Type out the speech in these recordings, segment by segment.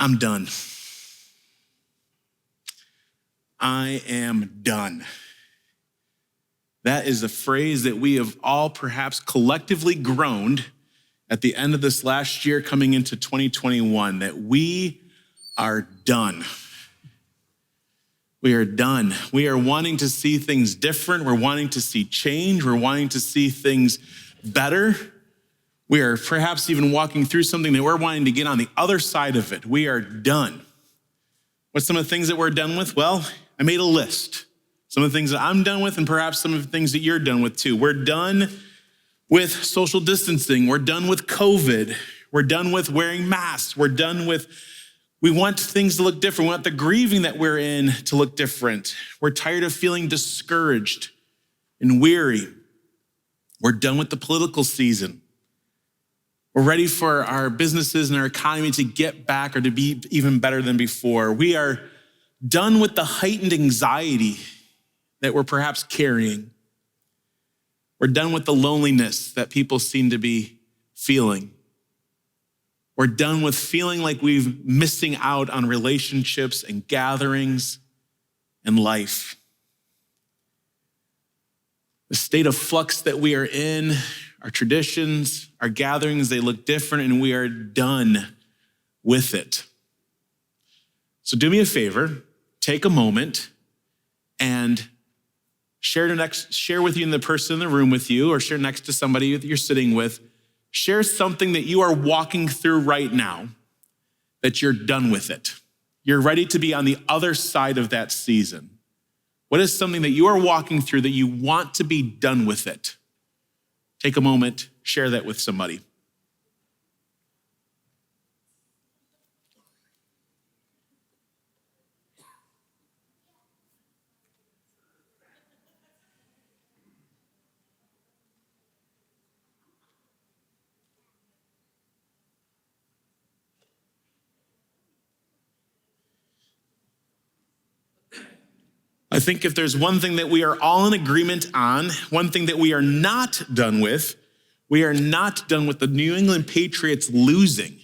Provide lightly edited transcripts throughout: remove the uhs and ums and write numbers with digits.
I'm done. I am done. That is a phrase that we have all perhaps collectively groaned at the end of this last year coming into 2021, that we are done. We are done. We are wanting to see things different. We're wanting to see change. We're wanting to see things better. We are perhaps even walking through something that we're wanting to get on the other side of it. We are done. What's some of the things that we're done with? Well, I made a list. Some of the things that I'm done with, and perhaps some of the things that you're done with too. We're done with social distancing. We're done with COVID. We're done with wearing masks. We want things to look different. We want the grieving that we're in to look different. We're tired of feeling discouraged and weary. We're done with the political season. We're ready for our businesses and our economy to get back or to be even better than before. We are done with the heightened anxiety that we're perhaps carrying. We're done with the loneliness that people seem to be feeling. We're done with feeling like we're missing out on relationships and gatherings and life. The state of flux that we are in, our traditions, our gatherings, they look different, and we are done with it. So do me a favor, take a moment and share with you and the person in the room with you, or share next to somebody that you're sitting with. Share something that you are walking through right now, that you're done with it. You're ready to be on the other side of that season. What is something that you are walking through that you want to be done with it? Take a moment, share that with somebody. I think if there's one thing that we are all in agreement on, one thing that we are not done with, we are not done with the New England Patriots losing.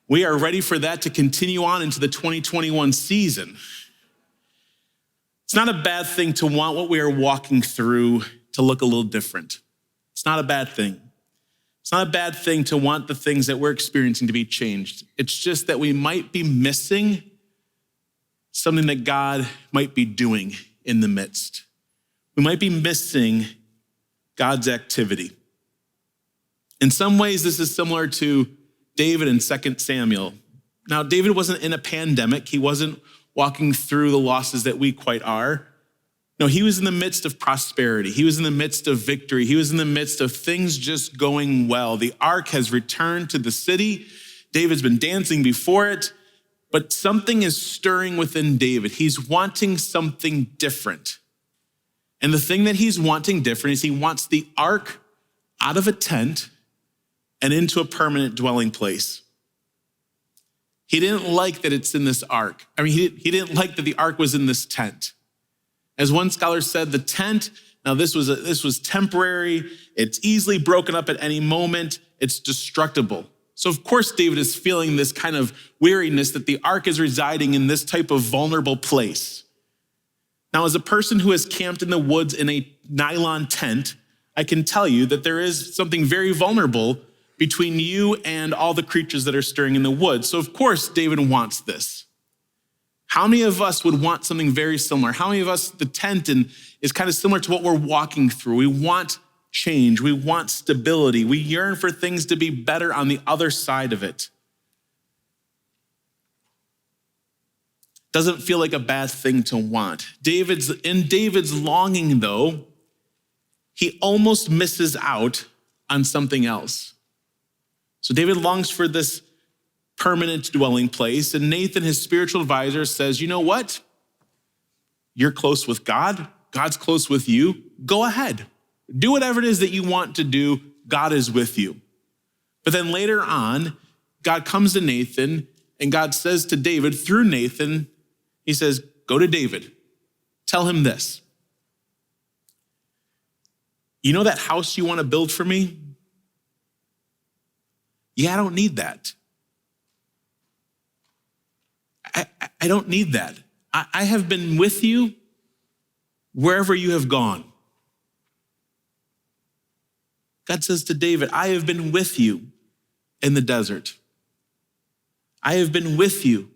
We are ready for that to continue on into the 2021 season. It's not a bad thing to want what we are walking through to look a little different. It's not a bad thing. It's not a bad thing to want the things that we're experiencing to be changed. It's just that we might be missing something that God might be doing in the midst. We might be missing God's activity. In some ways, this is similar to David in 2 Samuel. Now, David wasn't in a pandemic. He wasn't walking through the losses that we quite are. No, he was in the midst of prosperity. He was in the midst of victory. He was in the midst of things just going well. The ark has returned to the city. David's been dancing before it. But something is stirring within David. He's wanting something different. And the thing that he's wanting different is he wants the ark out of a tent and into a permanent dwelling place. He didn't like that it's in this ark. He didn't like that the ark was in this tent. As one scholar said, the tent, now this was temporary. It's easily broken up at any moment. It's destructible. So of course, David is feeling this kind of weariness that the ark is residing in this type of vulnerable place. Now, as a person who has camped in the woods in a nylon tent, I can tell you that there is something very vulnerable between you and all the creatures that are stirring in the woods. So of course, David wants this. How many of us would want something very similar? How many of us, the tent is kind of similar to what we're walking through? We want change. We want stability. We yearn for things to be better on the other side of it. Doesn't feel like a bad thing to want. In David's longing, though, he almost misses out on something else. So David longs for this permanent dwelling place, and Nathan, his spiritual advisor, says, you know what? You're close with God. God's close with you. Go ahead. Do whatever it is that you want to do. God is with you. But then later on, God comes to Nathan, and God says to David through Nathan, he says, go to David. Tell him this. You know that house you want to build for me? Yeah, I don't need that. I don't need that. I have been with you wherever you have gone. God says to David, I have been with you in the desert. I have been with you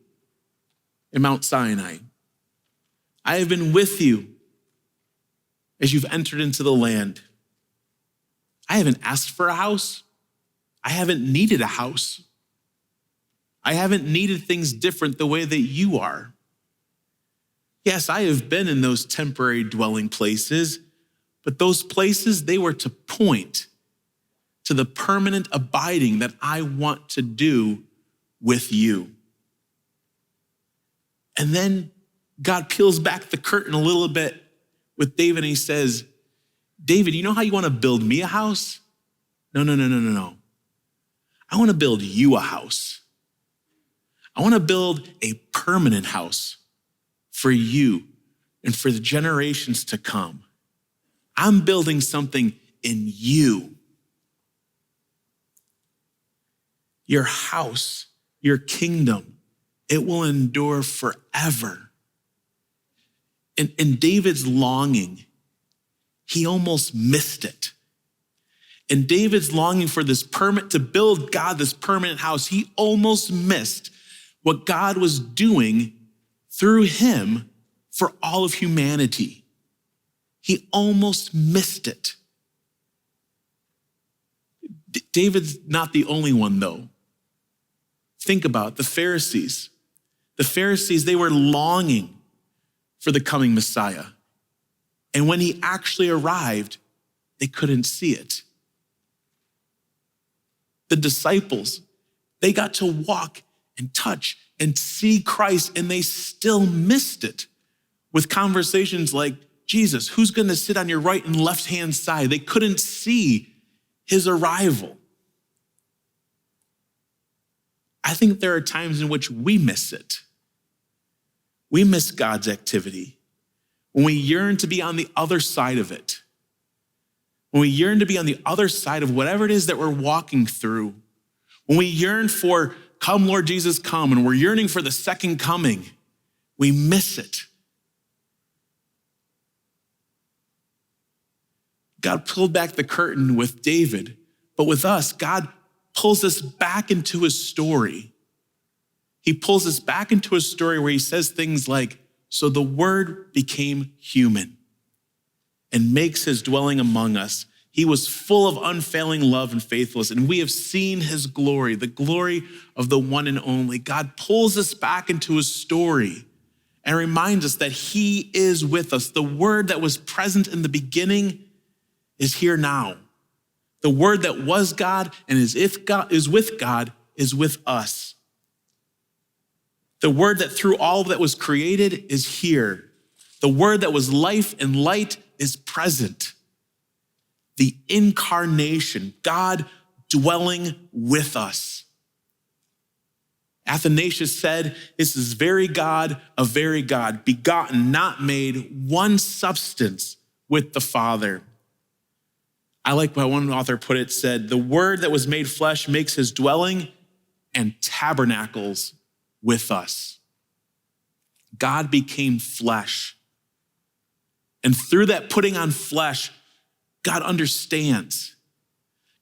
in Mount Sinai. I have been with you as you've entered into the land. I haven't asked for a house. I haven't needed a house. I haven't needed things different the way that you are. Yes, I have been in those temporary dwelling places, but those places, they were to point to the permanent abiding that I want to do with you. And then God peels back the curtain a little bit with David and he says, David, you know how you want to build me a house? No. I want to build you a house. I want to build a permanent house for you and for the generations to come. I'm building something in you. Your house, your kingdom, it will endure forever. In David's longing, he almost missed it. In David's longing for this to build God this permanent house, he almost missed what God was doing through him for all of humanity. He almost missed it. David's not the only one, though. Think about the Pharisees. The Pharisees, they were longing for the coming Messiah. And when he actually arrived, they couldn't see it. The disciples, they got to walk and touch and see Christ, and they still missed it with conversations like, Jesus, who's going to sit on your right and left-hand side? They couldn't see his arrival. I think there are times in which we miss it. We miss God's activity when we yearn to be on the other side of it. When we yearn to be on the other side of whatever it is that we're walking through. When we yearn for, come Lord Jesus, come, and we're yearning for the second coming, we miss it. God pulled back the curtain with David, but with us, God pulls us back into his story. He pulls us back into a story where he says things like, so the word became human and makes his dwelling among us. He was full of unfailing love and faithfulness, and we have seen his glory, the glory of the one and only. God pulls us back into his story and reminds us that he is with us. The word that was present in the beginning is here now. The word that was God and is with God is with us. The word that through all that was created is here. The word that was life and light is present. The Incarnation, God dwelling with us. Athanasius said, this is very God of very God, begotten, not made, one substance with the Father. I like how one author put it, said, the word that was made flesh makes his dwelling and tabernacles with us. God became flesh. And through that putting on flesh, God understands.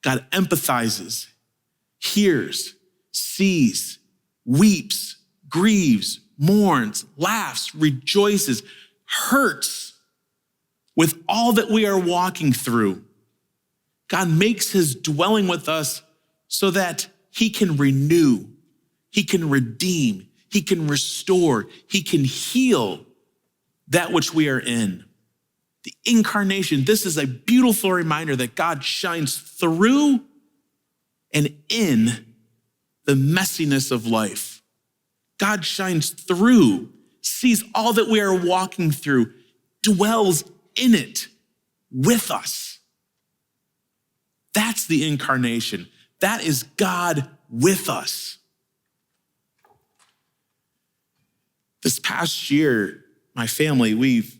God empathizes, hears, sees, weeps, grieves, mourns, laughs, rejoices, hurts with all that we are walking through. God makes his dwelling with us so that he can renew, he can redeem, he can restore, he can heal that which we are in. The Incarnation, this is a beautiful reminder that God shines through and in the messiness of life. God shines through, sees all that we are walking through, dwells in it with us. That's the Incarnation. That is God with us. This past year, my family, we've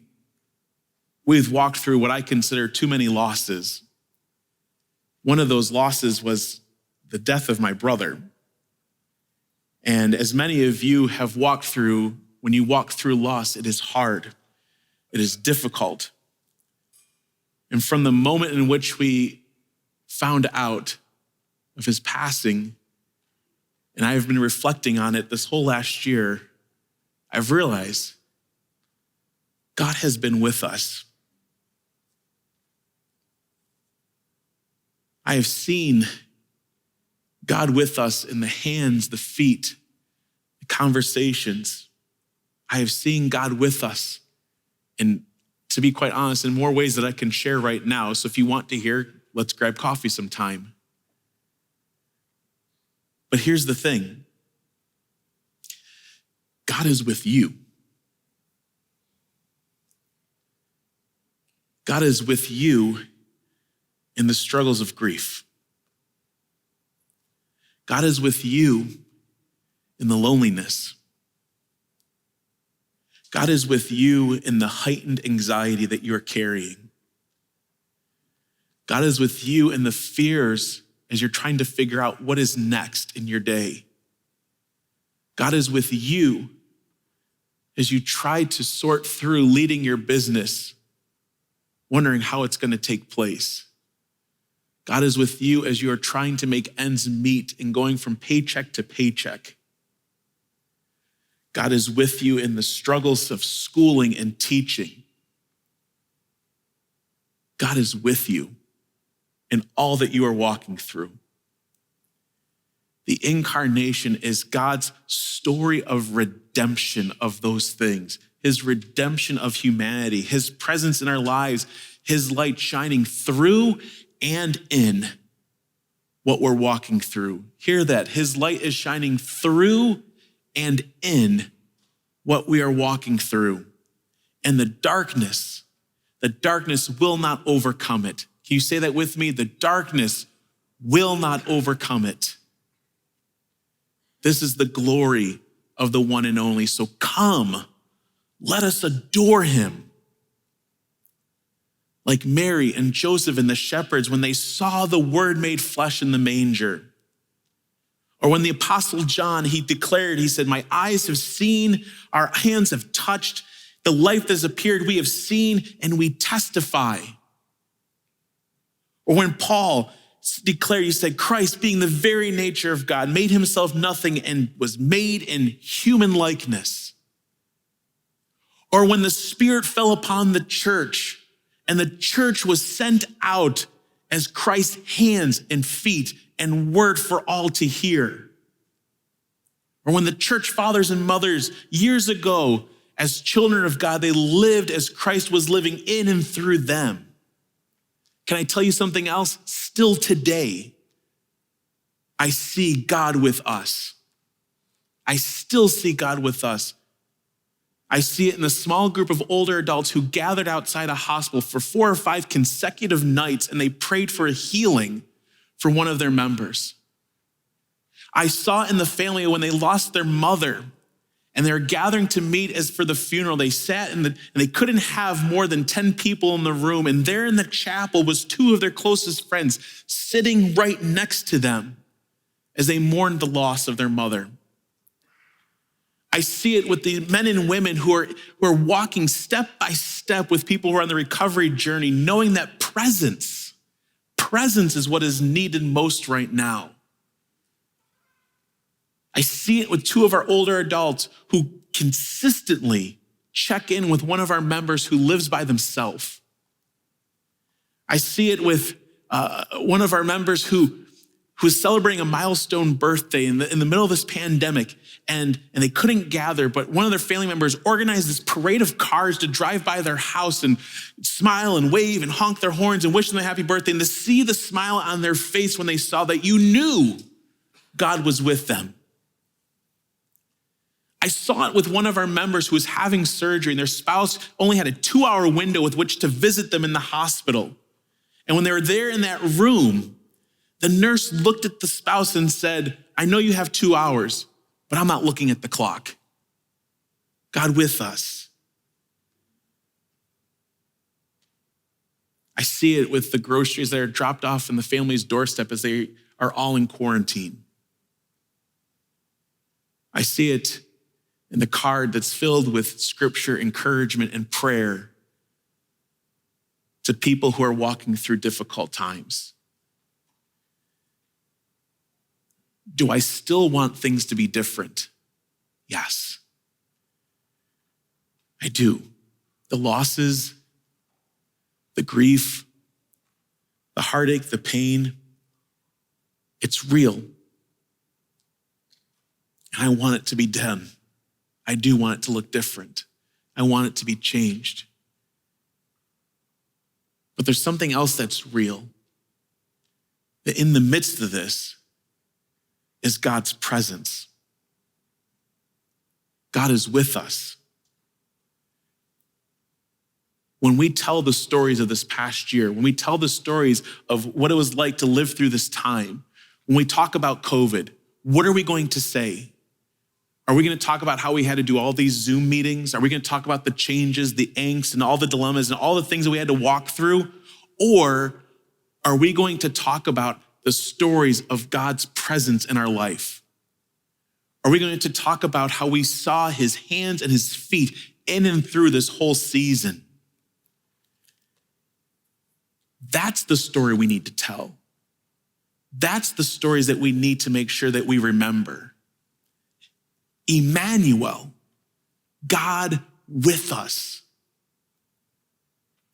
walked through what I consider too many losses. One of those losses was the death of my brother. And as many of you have walked through when you walk through loss, it is hard. It is difficult. And from the moment in which we found out of his passing, and I have been reflecting on it this whole last year, I've realized God has been with us. I have seen God with us in the hands, the feet, the conversations. I have seen God with us, and to be quite honest, in more ways that I can share right now. So if you want to hear, let's grab coffee sometime. But here's the thing. God is with you. God is with you in the struggles of grief. God is with you in the loneliness. God is with you in the heightened anxiety that you're carrying. God is with you in the fears as you're trying to figure out what is next in your day. God is with you as you try to sort through leading your business, wondering how it's going to take place. God is with you as you are trying to make ends meet and going from paycheck to paycheck. God is with you in the struggles of schooling and teaching. God is with you in all that you are walking through. The incarnation is God's story of redemption of those things, his redemption of humanity, his presence in our lives, his light shining through and in what we're walking through. Hear that. His light is shining through and in what we are walking through. And the darkness will not overcome it. Can you say that with me? The darkness will not overcome it. This is the glory of the one and only. So come, let us adore him. Like Mary and Joseph and the shepherds when they saw the word made flesh in the manger. Or when the apostle John, he declared, he said, my eyes have seen, our hands have touched, the life that has appeared, we have seen and we testify. Or when Paul declared, he said, Christ being the very nature of God, made himself nothing and was made in human likeness. Or when the Spirit fell upon the church and the church was sent out as Christ's hands and feet and word for all to hear. Or when the church fathers and mothers years ago, as children of God, they lived as Christ was living in and through them. Can I tell you something else? Still today, I see God with us. I still see God with us. I see it in the small group of older adults who gathered outside a hospital for 4 or 5 consecutive nights and they prayed for a healing for one of their members. I saw it in the family when they lost their mother and they were gathering to meet as for the funeral. They sat and they couldn't have more than 10 people in the room. And there in the chapel was 2 of their closest friends sitting right next to them as they mourned the loss of their mother. I see it with the men and women who are walking step by step with people who are on the recovery journey, knowing that presence is what is needed most right now. I see it with 2 of our older adults who consistently check in with one of our members who lives by themselves. I see it with one of our members who was celebrating a milestone birthday in the middle of this pandemic, and they couldn't gather, but one of their family members organized this parade of cars to drive by their house and smile and wave and honk their horns and wish them a happy birthday, and to see the smile on their face when they saw that, you knew God was with them. I saw it with one of our members who was having surgery, and their spouse only had a 2-hour window with which to visit them in the hospital. And when they were there in that room, the nurse looked at the spouse and said, I know you have 2 hours, but I'm not looking at the clock. God with us. I see it with the groceries that are dropped off in the family's doorstep as they are all in quarantine. I see it and the card that's filled with scripture, encouragement, and prayer to people who are walking through difficult times? Do I still want things to be different? Yes, I do. The losses, the grief, the heartache, the pain, it's real. And I want it to be done. I do want it to look different. I want it to be changed. But there's something else that's real. That in the midst of this is God's presence. God is with us. When we tell the stories of this past year, when we tell the stories of what it was like to live through this time, when we talk about COVID, what are we going to say? Are we going to talk about how we had to do all these Zoom meetings? Are we going to talk about the changes, the angst, and all the dilemmas and all the things that we had to walk through? Or are we going to talk about the stories of God's presence in our life? Are we going to talk about how we saw his hands and his feet in and through this whole season? That's the story we need to tell. That's the stories that we need to make sure that we remember. Emmanuel, God with us.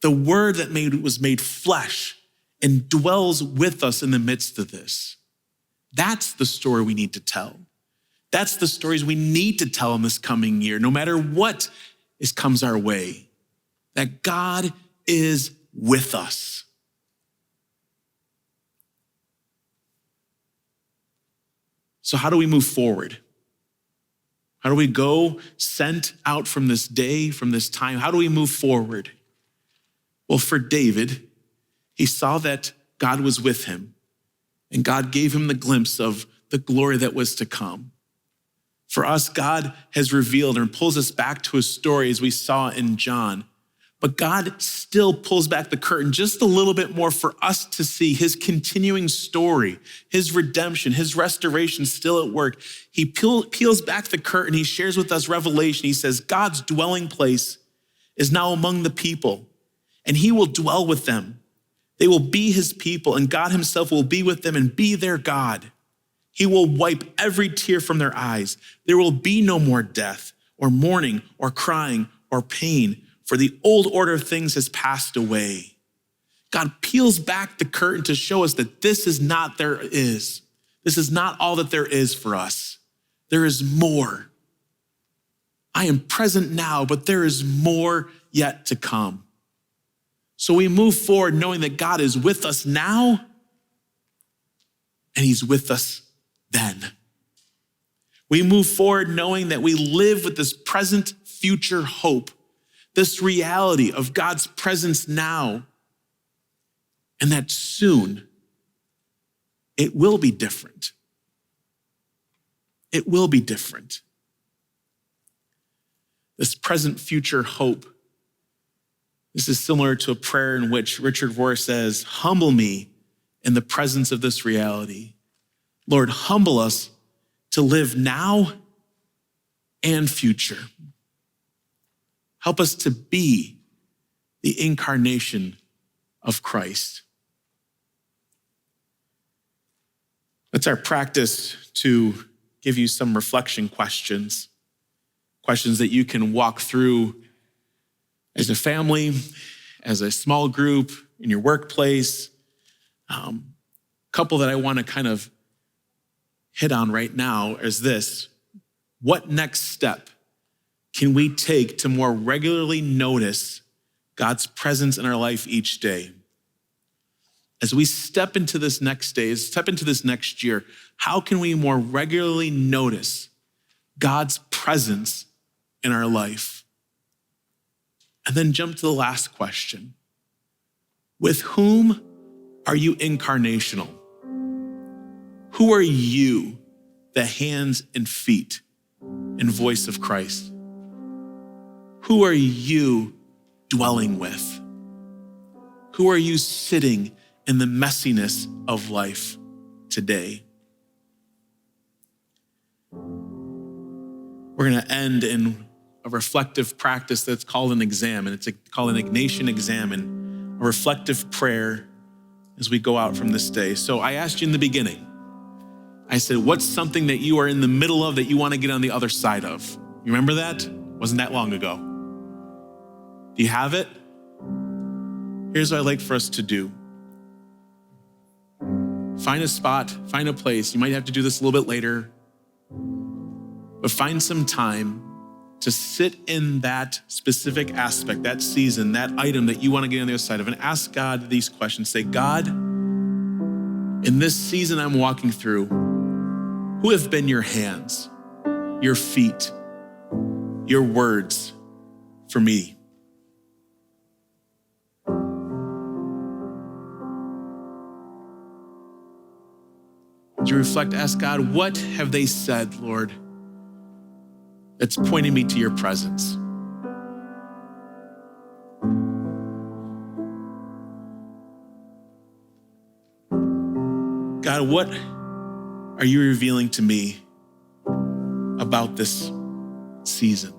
The word that was made flesh and dwells with us in the midst of this. That's the story we need to tell. That's the stories we need to tell in this coming year, no matter what comes our way, that God is with us. So how do we move forward? How do we go sent out from this day, from this time? How do we move forward? Well, for David, he saw that God was with him, and God gave him the glimpse of the glory that was to come. For us, God has revealed and pulls us back to a story as we saw in John. But God still pulls back the curtain just a little bit more for us to see his continuing story, his redemption, his restoration still at work. He peels back the curtain. He shares with us revelation. He says, God's dwelling place is now among the people, and he will dwell with them. They will be his people, and God himself will be with them and be their God. He will wipe every tear from their eyes. There will be no more death or mourning or crying or pain, for the old order of things has passed away. God peels back the curtain to show us that this is not This is not all that there is for us. There is more. I am present now, but there is more yet to come. So we move forward knowing that God is with us now, and he's with us then. We move forward knowing that we live with this present future hope, this reality of God's presence now, and that soon it will be different. It will be different. This present future hope, this is similar to a prayer in which Richard Rohr says, humble me in the presence of this reality. Lord, humble us to live now and future. Help us to be the incarnation of Christ. It's our practice to give you some reflection questions that you can walk through as a family, as a small group, in your workplace. Couple that I want to kind of hit on right now is this. What next step can we take to more regularly notice God's presence in our life each day? As we step into this next day, step into this next year, how can we more regularly notice God's presence in our life? And then jump to the last question. With whom are you incarnational? Who are you, the hands and feet and voice of Christ? Who are you dwelling with? Who are you sitting in the messiness of life today? We're going to end in a reflective practice that's called an exam, and it's called an Incarnation exam, and a reflective prayer as we go out from this day. So I asked you in the beginning, I said, what's something that you are in the middle of that you want to get on the other side of? You remember that? Wasn't that long ago. Do you have it? Here's what I'd like for us to do. Find a spot, find a place. You might have to do this a little bit later, but find some time to sit in that specific aspect, that season, that item that you want to get on the other side of, and ask God these questions. Say, God, in this season I'm walking through, who have been your hands, your feet, your words for me? As you reflect, ask God, what have they said, Lord, that's pointing me to your presence? God, what are you revealing to me about this season?